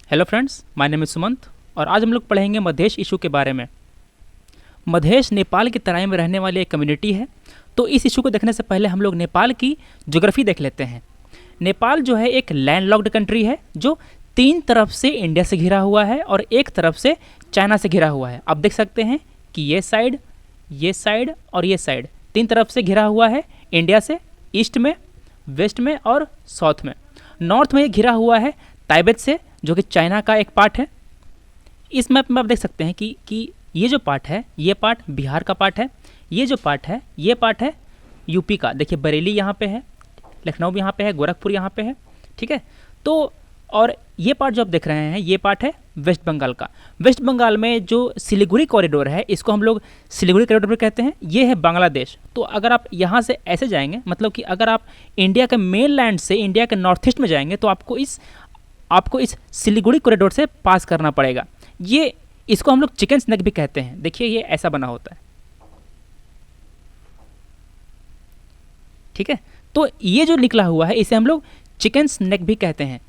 Hello friends, my name is Sumant और आज हम लोग पढ़ेंगे मधेश इशू के बारे में। मधेश नेपाल की तराई में रहने वाली एक कम्युनिटी है। तो इस इशू को देखने से पहले हम लोग नेपाल की ज्योग्राफी देख लेते हैं। नेपाल जो है एक लैंडलॉक्ड कंट्री है जो तीन तरफ से इंडिया से घिरा हुआ है और एक तरफ से चाइना से घिरा हुआ है। आप देख सकते हैं कि ये साइड और ये साइड तीन तरफ से घिरा हुआ है इंडिया से, ईस्ट में, वेस्ट में और साउथ में। नॉर्थ में ये घिरा हुआ है तिब्बत से, जो कि चाइना का एक पार्ट है। इस मैप में आप देख सकते हैं कि ये जो पार्ट है, ये पार्ट बिहार का पार्ट है, ये जो पार्ट है, ये पार्ट है यूपी का। देखिए बरेली यहाँ पे है, लखनऊ भी यहाँ पे है, गोरखपुर यहाँ पे है, ठीक है। तो और ये पार्ट जो आप देख रहे हैं, ये पार्ट है वेस्ट बंगाल का। वेस्ट बंगाल में जो सिलीगुड़ी कॉरिडोर है, इसको हम लोग सिलीगुड़ी कॉरिडोर भी कहते हैं। ये है बांग्लादेश। तो अगर आप यहाँ से ऐसे जाएंगे, मतलब कि अगर आप इंडिया के मेन लैंड से इंडिया के नॉर्थ ईस्ट में जाएंगे तो आपको इस सिलीगुड़ी कॉरिडोर से पास करना पड़ेगा। ये इसको हम लोग चिकन स्नैक भी कहते हैं। देखिए ये ऐसा बना होता है, ठीक है। तो ये जो निकला हुआ है इसे हम लोग चिकन स्नैक भी कहते हैं।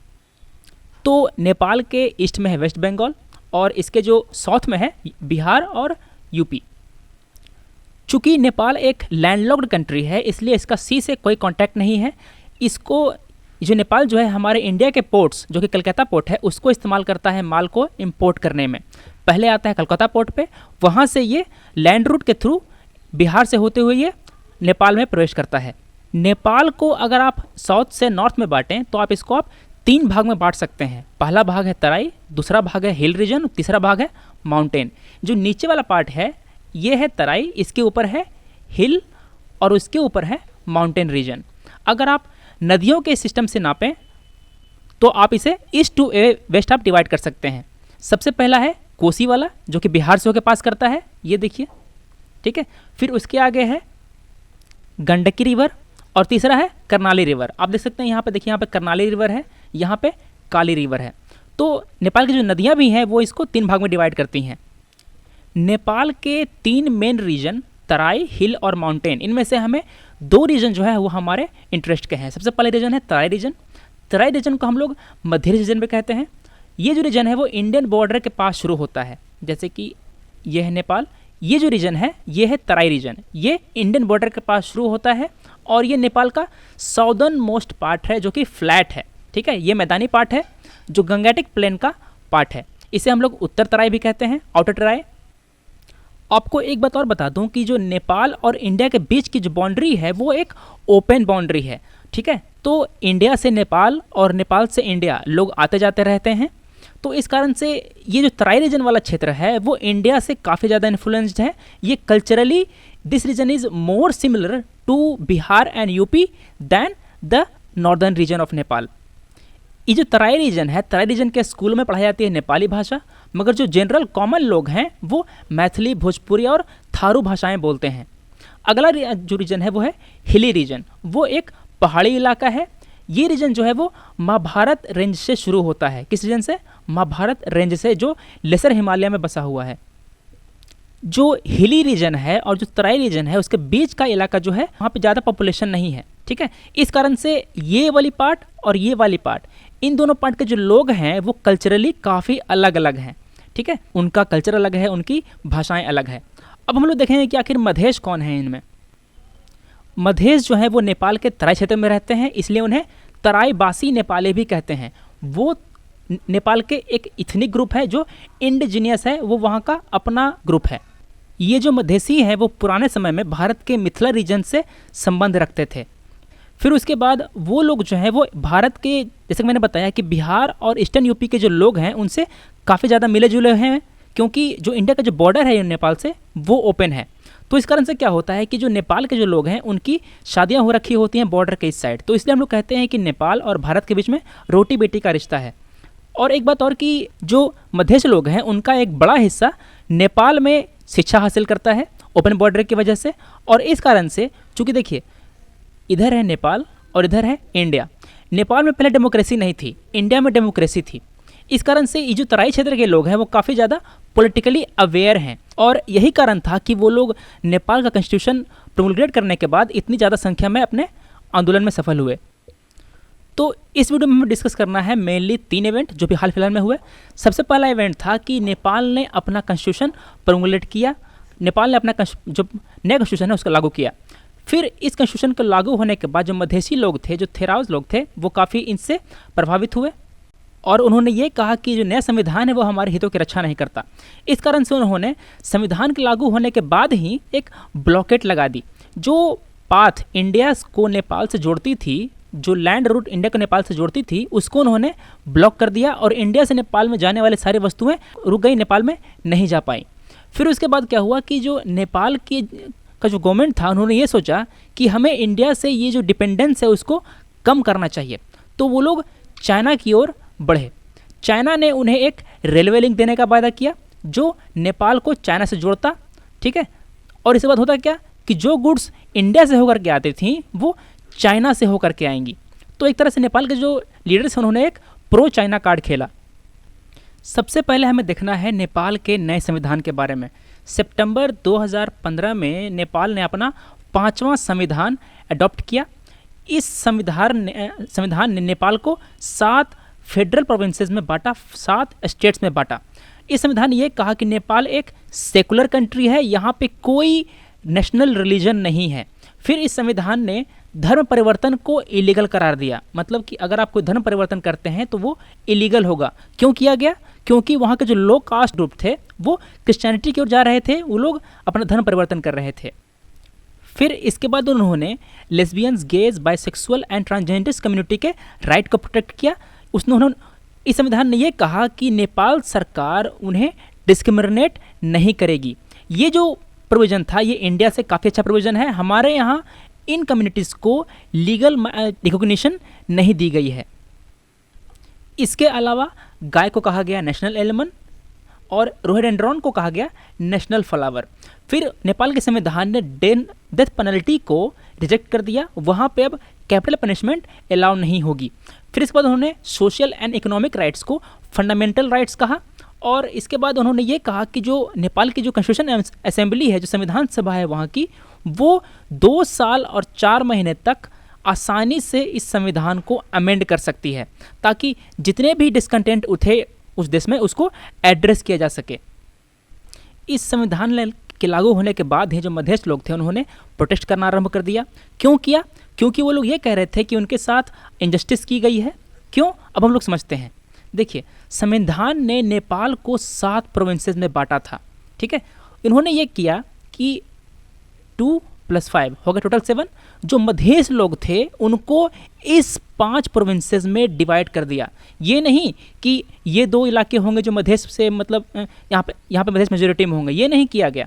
तो नेपाल के ईस्ट में है वेस्ट बंगाल और इसके जो साउथ में है बिहार और यूपी। चूँकि नेपाल एक लैंडलॉक्ड कंट्री है इसलिए इसका सी से कोई कांटेक्ट नहीं है। इसको जो नेपाल जो है हमारे इंडिया के पोर्ट्स, जो कि कलकत्ता पोर्ट है, उसको इस्तेमाल करता है माल को इंपोर्ट करने में। पहले आता है कलकत्ता पोर्ट पे, वहाँ से ये लैंड रूट के थ्रू बिहार से होते हुए ये नेपाल में प्रवेश करता है। नेपाल को अगर आप साउथ से नॉर्थ में बांटें तो आप इसको तीन भाग में बांट सकते हैं। पहला भाग है तराई, दूसरा भाग है हिल रीजन, तीसरा भाग है माउंटेन। जो नीचे वाला पार्ट है ये है तराई, इसके ऊपर है हिल और उसके ऊपर है माउंटेन रीजन। अगर आप नदियों के सिस्टम से नापें तो आप इसे ईस्ट टू वेस्ट आप डिवाइड कर सकते हैं। सबसे पहला है कोसी वाला, जो कि बिहार से होकर पास करता है, ये देखिए, ठीक है। फिर उसके आगे है गंडकी रिवर और तीसरा है करनाली रिवर। आप देख सकते हैं यहाँ पे, देखिए यहाँ पे करनाली रिवर है, यहाँ पे काली रिवर है। तो नेपाल की जो नदियाँ भी हैं वो इसको तीन भाग में डिवाइड करती हैं। नेपाल के तीन मेन रीजन तराई, हिल और माउंटेन, इनमें से हमें दो रीजन जो है वो हमारे इंटरेस्ट के हैं। सबसे पहले रीजन है तराई रीजन। तराई रीजन को हम लोग मध्य रीजन भी कहते हैं। ये जो रीजन है वो इंडियन बॉर्डर के पास शुरू होता है, जैसे कि ये है नेपाल। ये जो रीजन है ये है तराई रीजन, ये इंडियन बॉर्डर के पास शुरू होता है और ये नेपाल का साउदर्न मोस्ट पार्ट है जो कि फ्लैट है, ठीक है। ये मैदानी पार्ट है जो गंगेटिक प्लेन का पार्ट है। इसे हम लोग उत्तर तराई भी कहते हैं, आउटर तराई। आपको एक बात और बता दूं कि जो नेपाल और इंडिया के बीच की जो बाउंड्री है वो एक ओपन बाउंड्री है, ठीक है। तो इंडिया से नेपाल और नेपाल से इंडिया लोग आते जाते रहते हैं। तो इस कारण से ये जो तराई रीजन वाला क्षेत्र है वो इंडिया से काफ़ी ज़्यादा इन्फ्लुएंस्ड है। ये culturally this region is more similar to Bihar and UP than the northern region of Nepal. ये जो तराई रीजन है, तराई रीजन के स्कूल में पढ़ाई जाती है नेपाली भाषा, मगर जो जनरल कॉमन लोग हैं वो मैथिली, भोजपुरी और थारू भाषाएं बोलते हैं। अगला जो रीजन है वो है हिली रीजन। वो एक पहाड़ी इलाका है। ये रीजन जो है वो महाभारत रेंज से शुरू होता है। किस रीजन से? महाभारत रेंज से, जो लेसर हिमालय में बसा हुआ है। जो हिली रीजन है और जो तराई रीजन है उसके बीच का इलाका जो है वहाँ पे ज़्यादा पॉपुलेशन नहीं है, ठीक है। इस कारण से ये वाली पार्ट और ये वाली पार्ट, इन दोनों पार्ट के जो लोग हैं वो कल्चरली काफ़ी अलग अलग हैं, ठीक है। उनका कल्चर अलग है, उनकी भाषाएं अलग है। अब हम लोग देखेंगे कि आखिर मधेश कौन है इनमें। मधेश जो है वो नेपाल के तराई क्षेत्र में रहते हैं, इसलिए उन्हें तराईबासी नेपाली भी कहते हैं। वो नेपाल के एक इथनिक ग्रुप है जो इंडिजिनियस है, वो वहाँ का अपना ग्रुप है। ये जो मधेसी हैं वो पुराने समय में भारत के मिथिला रीजन से संबंध रखते थे। फिर उसके बाद वो लोग जो हैं वो भारत के, जैसे कि मैंने बताया कि बिहार और ईस्टर्न यूपी के जो लोग हैं उनसे काफ़ी ज़्यादा मिले जुले हैं, क्योंकि जो इंडिया का जो बॉर्डर है नेपाल से वो ओपन है। तो इस कारण से क्या होता है कि जो नेपाल के जो लोग हैं उनकी शादियां हो रखी होती हैं बॉर्डर के इस साइड। तो इसलिए हम लोग कहते हैं कि नेपाल और भारत के बीच में रोटी बेटी का रिश्ता है। और एक बात और कि जो मधेश लोग हैं उनका एक बड़ा हिस्सा नेपाल में शिक्षा हासिल करता है ओपन बॉर्डर की वजह से। और इस कारण से, चूँकि देखिए इधर है नेपाल और इधर है इंडिया। नेपाल में पहले डेमोक्रेसी नहीं थी, इंडिया में डेमोक्रेसी थी। इस कारण से ये जो तराई क्षेत्र के लोग हैं वो काफ़ी ज़्यादा पॉलिटिकली अवेयर हैं और यही कारण था कि वो लोग नेपाल का कॉन्स्टिट्यूशन प्रोमulgate करने के बाद इतनी ज़्यादा संख्या में अपने आंदोलन में सफल हुए। तो इस वीडियो में हमें डिस्कस करना है मेनली 3 इवेंट जो भी हाल फिलहाल में हुए। सबसे पहला इवेंट था कि नेपाल ने अपना कॉन्स्टिट्यूशन प्रोमुलेट किया। नेपाल ने अपना जो नया कॉन्स्टिट्यूशन है उसका लागू किया। फिर इस कॉन्स्टिट्यूशन के लागू होने के बाद जो मधेसी लोग थे, जो थेरावस लोग थे, वो काफ़ी इनसे प्रभावित हुए और उन्होंने ये कहा कि जो नया संविधान है वो हमारे हितों की रक्षा नहीं करता। इस कारण से उन्होंने संविधान के लागू होने के बाद ही एक ब्लॉकेट लगा दी। जो पाथ इंडिया को नेपाल से जोड़ती थी, जो लैंड रूट इंडिया को नेपाल से जोड़ती थी, उसको उन्होंने ब्लॉक कर दिया और इंडिया से नेपाल में जाने वाले सारी वस्तुएं रुक गई, नेपाल में नहीं जा पाई। फिर उसके बाद क्या हुआ कि जो नेपाल की का जो गवर्नमेंट था, उन्होंने ये सोचा कि हमें इंडिया से ये जो डिपेंडेंस है उसको कम करना चाहिए। तो वो लोग चाइना की ओर बढ़े। चाइना ने उन्हें एक रेलवे लिंक देने का वादा किया जो नेपाल को चाइना से जोड़ता, ठीक है। और इसके बाद होता क्या कि जो गुड्स इंडिया से होकर के आती थी वो चाइना से होकर के आएंगी। तो एक तरह से नेपाल के जो लीडर्स हैं उन्होंने एक प्रो चाइना कार्ड खेला। सबसे पहले हमें देखना है नेपाल के नए संविधान के बारे में। सितंबर 2015 में नेपाल ने अपना 5वां संविधान अडॉप्ट किया। इस संविधान ने नेपाल को 7 फेडरल प्रोविंसेस में बांटा, 7 स्टेट्स में बांटा। इस संविधान ने यह कहा कि नेपाल एक सेकुलर कंट्री है, यहाँ पे कोई नेशनल रिलीजन नहीं है। फिर इस संविधान ने धर्म परिवर्तन को इलीगल करार दिया, मतलब कि अगर आप कोई धर्म परिवर्तन करते हैं तो वो इलीगल होगा। क्यों किया गया? क्योंकि वहाँ के जो लो कास्ट ग्रुप थे वो क्रिश्चियनिटी की ओर जा रहे थे, वो लोग अपना धर्म परिवर्तन कर रहे थे। फिर इसके बाद उन्होंने lesbians, gauge, bisexual and transgenders community के राइट को प्रोटेक्ट किया। उन्होंने इस संविधान ने ये कहा कि नेपाल सरकार उन्हें डिस्क्रिमिनेट नहीं करेगी। ये जो प्रोविज़न था ये इंडिया से काफ़ी अच्छा प्रोविज़न है। हमारे यहाँ इन कम्युनिटीज़ को लीगल रिकॉग्निशन नहीं दी गई है। इसके अलावा गाय को कहा गया नेशनल एनिमल और रोहिडेंड्रॉन को कहा गया नेशनल फ्लावर। फिर नेपाल के संविधान ने डेथ पेनल्टी को रिजेक्ट कर दिया, वहाँ पे अब कैपिटल पनिशमेंट अलाउ नहीं होगी। फिर इसके बाद उन्होंने सोशल एंड इकोनॉमिक राइट्स को फंडामेंटल राइट्स कहा और इसके बाद उन्होंने ये कहा कि जो नेपाल की जो कॉन्स्टिट्यूशन असेंबली है, जो संविधान सभा है वहाँ की, वो 2 साल और 4 महीने तक आसानी से इस संविधान को अमेंड कर सकती है ताकि जितने भी डिसकंटेंट उठे उस देश में उसको एड्रेस किया जा सके। इस संविधान के लागू होने के बाद ही जो मधेश लोग थे उन्होंने प्रोटेस्ट करना आरंभ कर दिया। क्यों किया? क्योंकि वो लोग ये कह रहे थे कि उनके साथ इनजस्टिस की गई है। क्यों? अब हम लोग समझते हैं। देखिए, संविधान ने नेपाल को 7 प्रोविंसेस में बांटा था, ठीक है। इन्होंने ये किया कि 2 + 5 हो गया टोटल 7। जो मधेश लोग थे उनको इस 5 प्रोविंसेस में डिवाइड कर दिया। ये नहीं कि ये 2 इलाके होंगे जो मधेश से, मतलब यहाँ पे मधेश मेजोरिटी में होंगे, ये नहीं किया गया।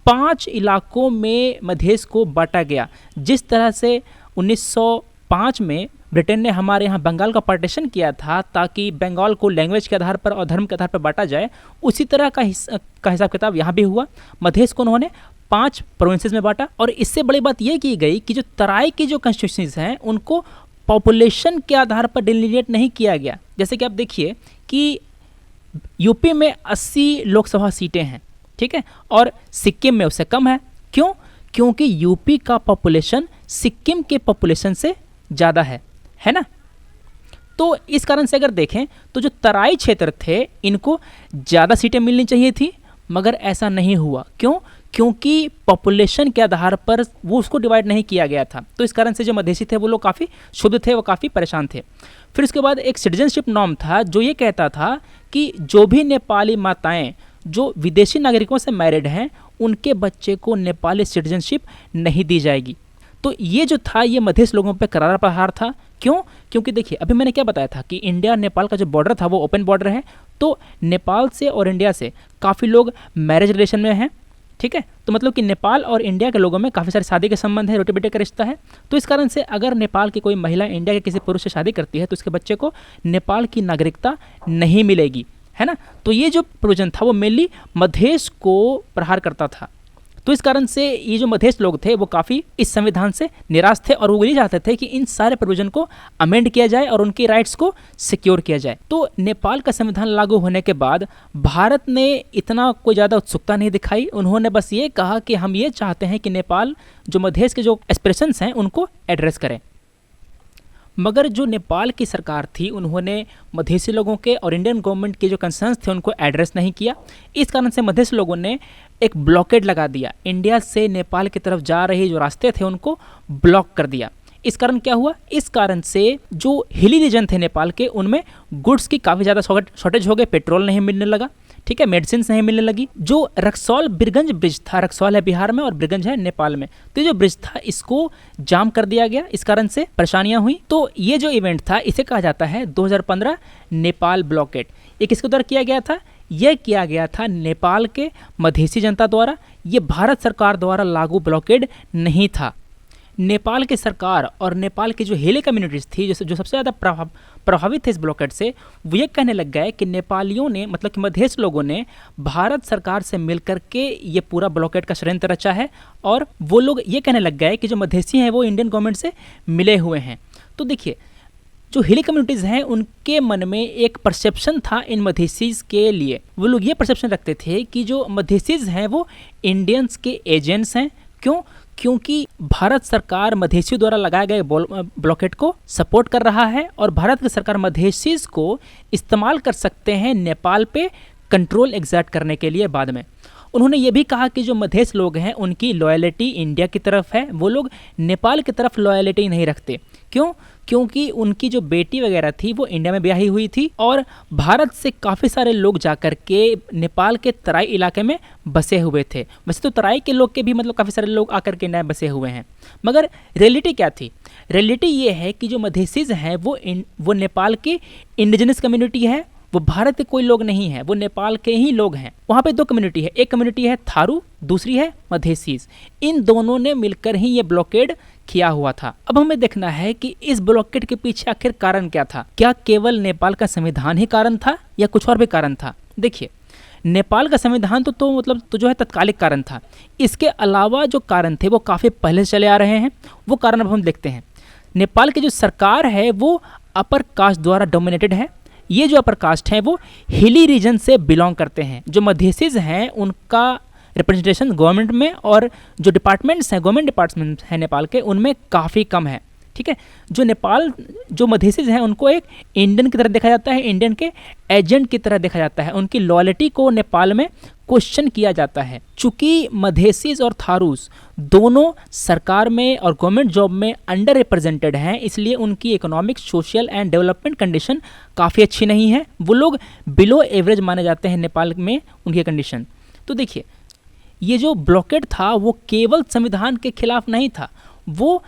5 इलाकों में मधेश को बांटा गया। जिस तरह से 1905 में ब्रिटेन ने हमारे यहाँ बंगाल का पार्टीशन किया था ताकि बंगाल को लैंग्वेज के आधार पर और धर्म के आधार पर बांटा जाए, उसी तरह का हिसाब किताब यहाँ भी हुआ। मधेश को उन्होंने 5 प्रोविंसेस में बांटा और इससे बड़ी बात यह की गई कि जो तराई की जो कॉन्स्टिट्यूंसीज हैं उनको पॉपुलेशन के आधार पर डिलिनेट नहीं किया गया। जैसे कि आप देखिए कि यूपी में 80 लोकसभा सीटें हैं, ठीक है, और सिक्किम में उससे कम है। क्यों? क्योंकि यूपी का पॉपुलेशन सिक्किम के पॉपुलेशन से ज़्यादा है ना। तो इस कारण से अगर देखें तो जो तराई क्षेत्र थे इनको ज़्यादा सीटें मिलनी चाहिए थी, मगर ऐसा नहीं हुआ। क्यों? क्योंकि पॉपुलेशन के आधार पर वो उसको डिवाइड नहीं किया गया था। तो इस कारण से जो मधेसी थे वो लोग काफ़ी शुद्ध थे, वो काफ़ी परेशान थे। फिर उसके बाद एक सिटीजनशिप नॉर्म था जो ये कहता था कि जो भी नेपाली माताएं जो विदेशी नागरिकों से मैरिड हैं उनके बच्चे को नेपाली सिटीजनशिप नहीं दी जाएगी। तो ये जो था ये मधेश लोगों पे करारा प्रहार था। क्यों? क्योंकि देखिए, अभी मैंने क्या बताया था कि इंडिया और नेपाल का जो बॉर्डर था वो ओपन बॉर्डर है। तो नेपाल से और इंडिया से काफ़ी लोग मैरिज रिलेशन में हैं, ठीक है। तो मतलब कि नेपाल और इंडिया के लोगों में काफ़ी सारे शादी के संबंध है, रोटी बेटे का रिश्ता है। तो इस कारण से अगर नेपाल की कोई महिला इंडिया के किसी पुरुष से शादी करती है तो उसके बच्चे को नेपाल की नागरिकता नहीं मिलेगी, है ना। तो ये जो प्रोविजन था वो मेनली मधेश को प्रहार करता था। तो इस कारण से ये जो मधेश लोग थे वो काफ़ी इस संविधान से निराश थे और वो ये चाहते थे कि इन सारे प्रोविजन को अमेंड किया जाए और उनके राइट्स को सिक्योर किया जाए। तो नेपाल का संविधान लागू होने के बाद भारत ने इतना कोई ज़्यादा उत्सुकता नहीं दिखाई। उन्होंने बस ये कहा कि हम ये चाहते हैं कि नेपाल जो मधेश के जो एस्पिरेशंस हैं उनको एड्रेस करें। मगर जो नेपाल की सरकार थी उन्होंने मधेसी लोगों के और इंडियन गवर्नमेंट के जो कंसर्न्स थे उनको एड्रेस नहीं किया। इस कारण से मधेसी लोगों ने एक ब्लॉकेड लगा दिया, इंडिया से नेपाल की तरफ जा रहे जो रास्ते थे उनको ब्लॉक कर दिया। इस कारण क्या हुआ, इस कारण से जो हिली रीजन थे नेपाल के उनमें गुड्स की काफ़ी ज़्यादा शॉर्टेज हो गए, पेट्रोल नहीं मिलने लगा, ठीक है, मेडिसिन नहीं मिलने लगी। जो रक्सौल बिरगंज ब्रिज था, रक्सौल है बिहार में और बिरगंज है नेपाल में, तो ये जो ब्रिज था इसको जाम कर दिया गया, इस कारण से परेशानियां हुई। तो ये जो इवेंट था इसे कहा जाता है 2015 नेपाल ब्लॉकेड। ये किसके द्वारा किया गया था, यह किया गया था नेपाल के मधेसी जनता द्वारा। ये भारत सरकार द्वारा लागू ब्लॉकेड नहीं था। नेपाल की सरकार और नेपाल की जो हिली कम्युनिटीज़ थी जो सबसे ज़्यादा प्रभावित थे इस ब्लॉकेट से, वो ये कहने लग गए कि नेपालियों ने, मतलब कि मधेश लोगों ने भारत सरकार से मिलकर के ये पूरा ब्लॉकेट का षड्यंत्र रचा है, और वो लोग ये कहने लग गए कि जो मधेसी हैं वो इंडियन गवर्नमेंट से मिले हुए हैं। तो देखिए, जो हिली कम्युनिटीज़ हैं उनके मन में एक परसेप्शन था इन मधेसीज़ के लिए। वो लोग ये परसेप्शन रखते थे कि जो मधेसीज़ हैं वो इंडियंस के एजेंट्स हैं। क्यों? क्योंकि भारत सरकार मधेसियों द्वारा लगाए गए ब्लॉकेट को सपोर्ट कर रहा है और भारत की सरकार मधेसीज़ को इस्तेमाल कर सकते हैं नेपाल पे कंट्रोल एग्जर्ट करने के लिए बाद में। उन्होंने ये भी कहा कि जो मधेश लोग हैं उनकी लॉयल्टी इंडिया की तरफ है, वो लोग नेपाल की तरफ लॉयल्टी नहीं रखते। क्यों? क्योंकि उनकी जो बेटी वगैरह थी वो इंडिया में ब्याही हुई थी और भारत से काफ़ी सारे लोग जाकर के नेपाल के तराई इलाके में बसे हुए थे। वैसे तो तराई के लोग के भी मतलब काफ़ी सारे लोग आकर के इंडिया में बसे हुए हैं, मगर रियलिटी क्या थी? रियलिटी ये है कि जो मधेसीज़ हैं वो नेपाल की इंडिजिनस कम्युनिटी है, वो भारत के कोई लोग नहीं है, वो नेपाल के ही लोग हैं। वहाँ पे दो कम्युनिटी है, एक कम्युनिटी है थारू, दूसरी है मधेसीज़। इन दोनों ने मिलकर ही ये ब्लॉकेड किया हुआ था। अब हमें देखना है कि इस ब्लॉकेड के पीछे आखिर कारण क्या था। क्या केवल नेपाल का संविधान ही कारण था या कुछ और भी कारण था? देखिए, नेपाल का संविधान तो जो है तत्कालिक कारण था। इसके अलावा जो कारण थे वो काफ़ी पहले से चले आ रहे हैं। वो कारण अब हम देखते हैं। नेपाल की जो सरकार है वो अपर कास्ट द्वारा डोमिनेटेड है। ये जो अपर कास्ट हैं वो हिली रीजन से बिलोंग करते हैं। जो मधेसीज़ हैं उनका रिप्रेजेंटेशन गवर्नमेंट में और जो डिपार्टमेंट्स हैं, गवर्नमेंट डिपार्टमेंट्स हैं नेपाल के, उनमें काफ़ी कम है। ठीक है, जो मधेसीज़ हैं उनको एक इंडियन की तरह देखा जाता है, इंडियन के एजेंट की तरह देखा जाता है। उनकी लॉयल्टी को नेपाल में क्वेश्चन किया जाता है। चूँकि मधेसीज़ और थारूस दोनों सरकार में और गवर्नमेंट जॉब में अंडर रिप्रेजेंटेड हैं, इसलिए उनकी economic, social and development condition काफ़ी अच्छी नहीं है। वो लोग बिलो एवरेज माने जाते हैं नेपाल में उनकी कंडीशन। तो देखिए, ये जो ब्लॉकेड था वो केवल संविधान के खिलाफ नहीं था, वो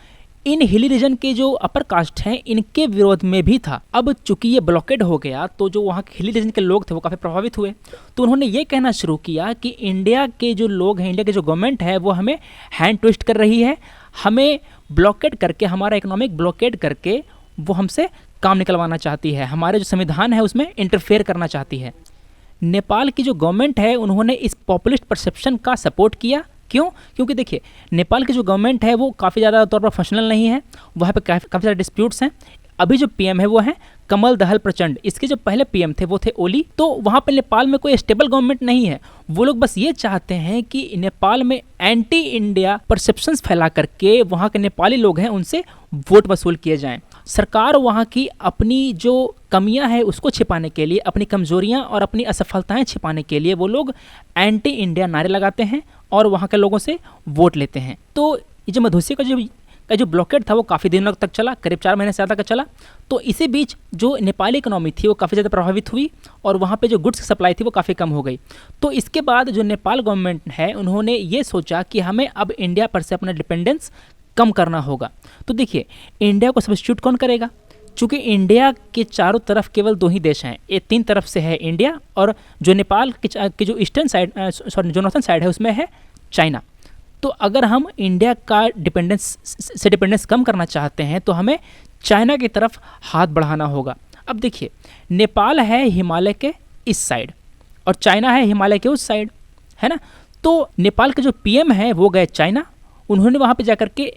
इन हिली रीजन के जो अपर कास्ट हैं इनके विरोध में भी था। अब चूंकि ये ब्लॉकेड हो गया तो जो वहाँ के हिली रीजन के लोग थे वो काफ़ी प्रभावित हुए। तो उन्होंने ये कहना शुरू किया कि इंडिया के जो लोग हैं, इंडिया के जो गवर्नमेंट है वो हमें हैंड ट्विस्ट कर रही है, हमें ब्लॉकेड करके, हमारा इकोनॉमिक ब्लॉकेड करके वो हमसे काम निकलवाना चाहती है, हमारे जो संविधान है उसमें इंटरफेयर करना चाहती है। नेपाल की जो गवर्नमेंट है उन्होंने इस पॉपुलिस्ट परसेप्शन का सपोर्ट किया। क्यों? क्योंकि देखिए, नेपाल की जो गवर्नमेंट है वो काफ़ी ज़्यादा तौर पर फंक्शनल नहीं है, वहाँ पे काफ़ी सारे डिस्प्यूट्स हैं। अभी जो पीएम है वो है कमल दहल प्रचंड। इसके जो पहले पीएम थे वो थे ओली। तो वहाँ पे नेपाल में कोई स्टेबल गवर्नमेंट नहीं है। वो लोग बस ये चाहते हैं कि नेपाल में एंटी इंडिया परसेप्शंस फैला करके वहाँ के नेपाली लोग हैं उनसे वोट वसूल किए जाएं। सरकार वहाँ की अपनी जो कमियां हैं उसको छिपाने के लिए, अपनी कमजोरियां और अपनी असफलताएं छिपाने के लिए वो लोग एंटी इंडिया नारे लगाते हैं और वहाँ के लोगों से वोट लेते हैं। तो ये जो मधेसी का जो ब्लॉकेड था वो काफ़ी दिनों तक चला, करीब 4 महीने से ज़्यादा का चला। तो इसी बीच जो नेपाली इकोनॉमी थी वो काफ़ी ज़्यादा प्रभावित हुई और वहाँ पे जो गुड्स की सप्लाई थी वो काफ़ी कम हो गई। तो इसके बाद जो नेपाल गवर्नमेंट है उन्होंने ये सोचा कि हमें अब इंडिया पर से अपना डिपेंडेंस कम करना होगा। तो देखिए, इंडिया को सब्स्टिट्यूट कौन करेगा? चूँकि इंडिया के चारों तरफ केवल 2 ही देश हैं, ये 3 तरफ से है इंडिया, और जो नेपाल की जो ईस्टर्न साइड, जो नॉर्थन साइड है उसमें है चाइना। तो अगर हम इंडिया का डिपेंडेंस कम करना चाहते हैं तो हमें चाइना की तरफ हाथ बढ़ाना होगा। अब देखिए, नेपाल है हिमालय के इस साइड और चाइना है हिमालय के उस साइड, है ना। तो नेपाल के जो पीएम है वो गए चाइना, उन्होंने वहाँ पे जाकर के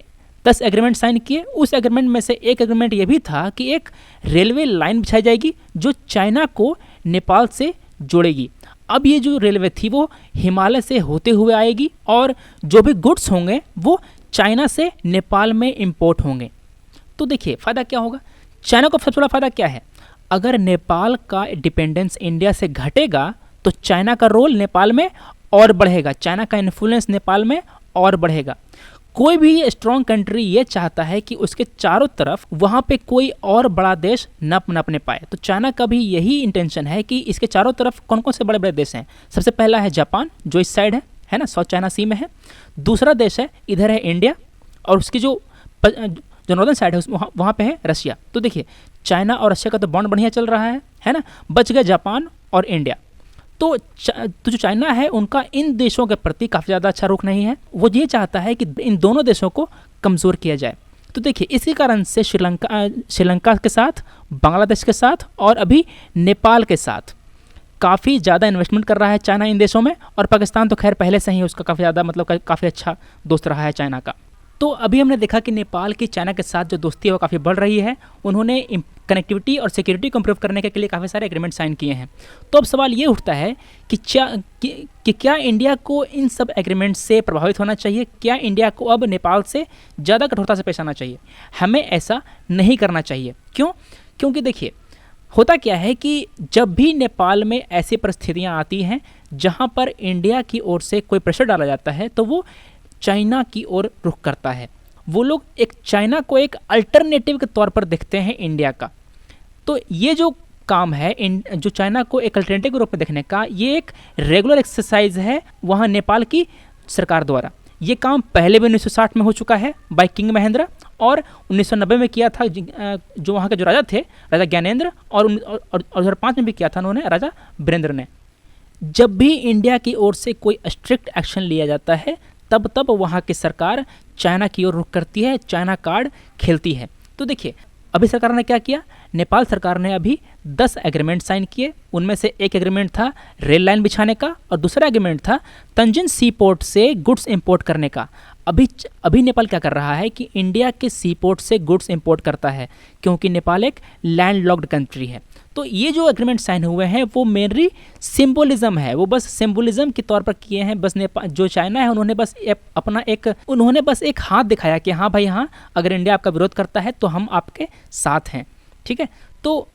10 एग्रीमेंट साइन किए। उस एग्रीमेंट में से एक एग्रीमेंट ये भी था कि एक रेलवे लाइन बिछाई जाएगी जो चाइना को नेपाल से जोड़ेगी। अब ये जो रेलवे थी वो हिमालय से होते हुए आएगी और जो भी गुड्स होंगे वो चाइना से नेपाल में इंपोर्ट होंगे। तो देखिए, फ़ायदा क्या होगा? चाइना को सबसे बड़ा फायदा क्या है? अगर नेपाल का डिपेंडेंस इंडिया से घटेगा तो चाइना का रोल नेपाल में और बढ़ेगा, चाइना का इन्फ्लुएंस नेपाल में और बढ़ेगा। कोई भी स्ट्रॉन्ग कंट्री ये चाहता है कि उसके चारों तरफ वहाँ पे कोई और बड़ा देश न पनपने पाए। तो चाइना का भी यही इंटेंशन है कि इसके चारों तरफ कौन कौन से बड़े बड़े देश हैं। सबसे पहला है जापान, जो इस साइड है ना, साउथ चाइना सी में है। दूसरा देश है इधर है इंडिया, और उसकी जो नॉर्दर्न साइड है वहाँ पे है रशिया। तो देखिए चाइना और रशिया का तो बॉन्ड बढ़िया चल रहा है ना। बच गए जापान और इंडिया। तो जो चाइना है उनका इन देशों के प्रति काफ़ी ज़्यादा अच्छा रुख नहीं है। वो ये चाहता है कि इन दोनों देशों को कमज़ोर किया जाए। तो देखिए इसी कारण से श्रीलंका के साथ, बांग्लादेश के साथ और अभी नेपाल के साथ काफ़ी ज़्यादा इन्वेस्टमेंट कर रहा है चाइना इन देशों में। और पाकिस्तान तो खैर पहले से ही उसका काफ़ी ज़्यादा मतलब काफ़ी अच्छा दोस्त रहा है चाइना का। तो अभी हमने देखा कि नेपाल की चाइना के साथ जो दोस्ती है वो काफ़ी बढ़ रही है। उन्होंने कनेक्टिविटी और सिक्योरिटी को इम्प्रूव करने के लिए काफ़ी सारे एग्रीमेंट साइन किए हैं। तो अब सवाल ये उठता है कि क्या इंडिया को इन सब एग्रीमेंट से प्रभावित होना चाहिए? क्या इंडिया को अब नेपाल से ज़्यादा कठोरता से पेश आना चाहिए? हमें ऐसा नहीं करना चाहिए। क्यों? क्योंकि देखिए होता क्या है कि जब भी नेपाल में ऐसी परिस्थितियाँ आती हैं जहाँ पर इंडिया की ओर से कोई प्रेशर डाला जाता है तो वो चाइना की ओर रुख करता है। वो लोग एक चाइना को एक अल्टरनेटिव के तौर पर देखते हैं इंडिया का। तो ये जो काम है जो चाइना को एक अल्टरनेटिव के रूप में देखने का, ये एक रेगुलर एक्सरसाइज है वहाँ नेपाल की सरकार द्वारा। ये काम पहले भी 1960 में हो चुका है बाय किंग महेंद्र, और 1990 में किया था जो वहाँ के जो राजा थे, राजा ज्ञानेंद्र, और 2005 में भी किया था उन्होंने, राजा वीरेंद्र ने। जब भी इंडिया की ओर से कोई स्ट्रिक्ट एक्शन लिया जाता है तब वहाँ की सरकार चाइना की ओर रुख करती है, चाइना कार्ड खेलती है। तो देखिए अभी सरकार ने क्या किया, नेपाल सरकार ने अभी 10 एग्रीमेंट साइन किए। उनमें से एक एग्रीमेंट था रेल लाइन बिछाने का और दूसरा एग्रीमेंट था तंजिन सी पोर्ट से गुड्स इंपोर्ट करने का। अभी नेपाल क्या कर रहा है कि इंडिया के सी पोर्ट से गुड्स इंपोर्ट करता है, क्योंकि नेपाल एक लैंड लॉक्ड कंट्री है। तो ये जो एग्रीमेंट साइन हुए हैं वो मेनली सिंबोलिज्म है, वो बस सिंबोलिज्म के तौर पर किए हैं। बस नेपाल जो चाइना है उन्होंने बस एक हाथ दिखाया कि हाँ भाई हाँ, अगर इंडिया आपका विरोध करता है तो हम आपके साथ हैं, ठीक है। तो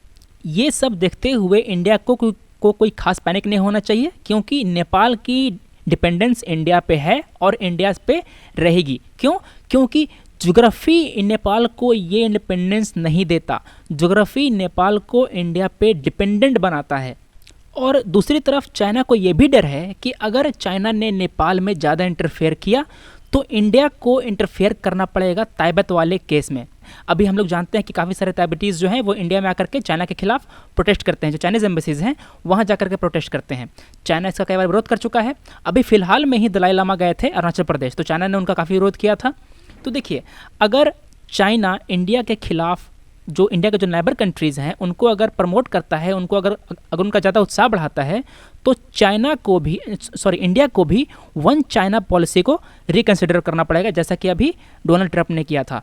ये सब देखते हुए इंडिया को कोई खास पैनिक नहीं होना चाहिए, क्योंकि नेपाल की डिपेंडेंस इंडिया पे है और इंडिया पे रहेगी। क्यों? क्योंकि ज्योग्राफी नेपाल को ये इंडिपेंडेंस नहीं देता, ज्योग्राफी नेपाल को इंडिया पे डिपेंडेंट बनाता है। और दूसरी तरफ चाइना को ये भी डर है कि अगर चाइना ने नेपाल में ज़्यादा इंटरफेयर किया तो इंडिया को इंटरफेयर करना पड़ेगा ताइबत वाले केस में। अभी हम लोग जानते हैं कि काफ़ी सारे ताइबटीज़ जो हैं वो इंडिया में आकर के चाइना के खिलाफ प्रोटेस्ट करते हैं। जो चाइनीज़ एम्बेसीज हैं वहाँ जाकर के प्रोटेस्ट करते हैं। चाइना इसका कई बार विरोध कर चुका है। अभी फ़िलहाल में ही दलाई लामा गए थे अरुणाचल प्रदेश, तो चाइना ने उनका काफ़ी विरोध किया था। तो देखिए अगर चाइना इंडिया के खिलाफ जो इंडिया के जो नेबर कंट्रीज़ हैं उनको अगर प्रमोट करता है, उनको अगर उनका ज़्यादा उत्साह बढ़ाता है तो इंडिया को भी वन चाइना पॉलिसी को रिकन्सिडर करना पड़ेगा, जैसा कि अभी डोनाल्ड ट्रंप ने किया था।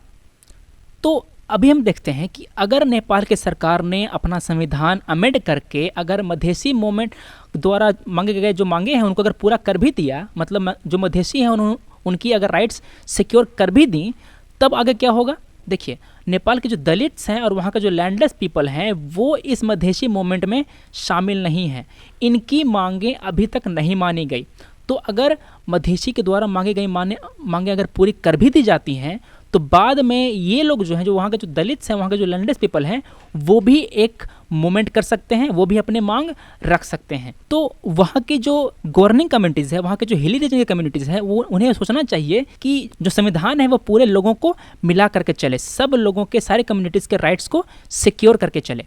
तो अभी हम देखते हैं कि अगर नेपाल की सरकार ने अपना संविधान अमेंड करके अगर मधेसी मूवमेंट द्वारा मांगे गए जो मांगे हैं उनको अगर पूरा कर भी दिया, मतलब जो मधेसी हैं उनकी अगर राइट्स सिक्योर कर भी दी, तब आगे क्या होगा? देखिए नेपाल के जो दलित्स हैं और वहाँ के जो लैंडलेस पीपल हैं वो इस मधेसी मूवमेंट में शामिल नहीं हैं। इनकी मांगें अभी तक नहीं मानी गई। तो अगर मधेसी के द्वारा मांगी गई मांगें अगर पूरी कर भी दी जाती हैं तो बाद में ये लोग जो हैं, जो वहाँ के जो दलित्स हैं, वहाँ के जो लैंडलेस पीपल हैं, वो भी एक मूवमेंट कर सकते हैं, वो भी अपने मांग रख सकते हैं। तो वहाँ की जो गवर्निंग कम्युनिटीज़ है, वहाँ के जो हिली रीजन की कम्युनिटीज़ हैं, वो उन्हें सोचना चाहिए कि जो संविधान है वो पूरे लोगों को मिला करके चले, सब लोगों के सारे कम्युनिटीज़ के राइट्स को सिक्योर करके चले।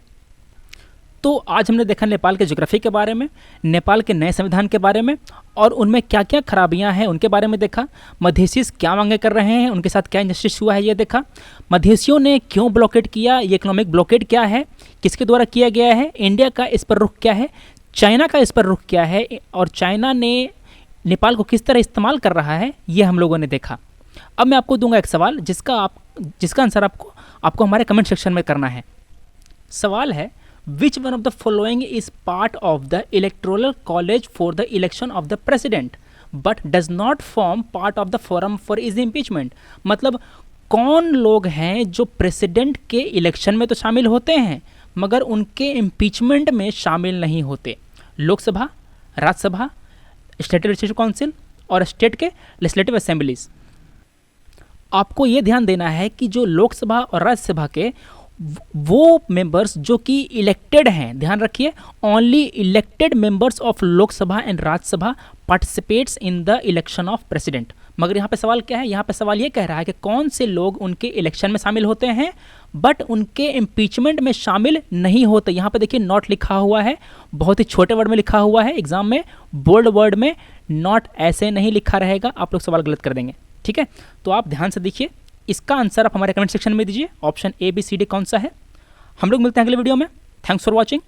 तो आज हमने देखा नेपाल के ज्योग्राफी के बारे में, नेपाल के नए संविधान के बारे में और उनमें क्या क्या खराबियां हैं उनके बारे में देखा। मधेसीज क्या मांगे कर रहे हैं, उनके साथ क्या इंजस्टिस हुआ है ये देखा। मधेसियों ने क्यों ब्लॉकेट किया, ये इकोनॉमिक ब्लॉकेट क्या है, किसके द्वारा किया गया है, इंडिया का इस पर रुख क्या है, चाइना का इस पर रुख क्या है और चाइना ने नेपाल को किस तरह इस्तेमाल कर रहा है, ये हम लोगों ने देखा। अब मैं आपको दूंगा एक सवाल जिसका आंसर आपको हमारे कमेंट सेक्शन में करना है। सवाल है, Which one of the following is part of the electoral college for the election of the president but does not form part of the forum for his impeachment? मतलब कौन लोग हैं जो प्रेसिडेंट के इलेक्शन में तो शामिल होते हैं मगर उनके इम्पीचमेंट में शामिल नहीं होते? Lok Sabha, Rajya Sabha, state legislative council और स्टेट के लेजिस्लेटिव असेंबलीज। आपको ये ध्यान देना है कि जो लोकसभा और राज्यसभा के वो मेंबर्स जो कि इलेक्टेड हैं, ध्यान रखिए, only elected members of Lok Sabha and Rajya Sabha participates in the election of president. मगर यहाँ पे सवाल क्या है? यहाँ पे सवाल ये कह रहा है कि कौन से लोग उनके इलेक्शन में शामिल होते हैं बट उनके इम्पीचमेंट में शामिल नहीं होते। यहाँ पे देखिए नॉट लिखा हुआ है, बहुत ही छोटे वर्ड में लिखा हुआ है, एग्जाम में बोल्ड वर्ड में नॉट ऐसे नहीं लिखा रहेगा, आप लोग सवाल गलत कर देंगे। ठीक है, तो आप ध्यान से देखिए, इसका आंसर आप हमारे कमेंट सेक्शन में दीजिए, option A B C D कौन सा है। हम लोग मिलते हैं अगले वीडियो में। Thanks for watching.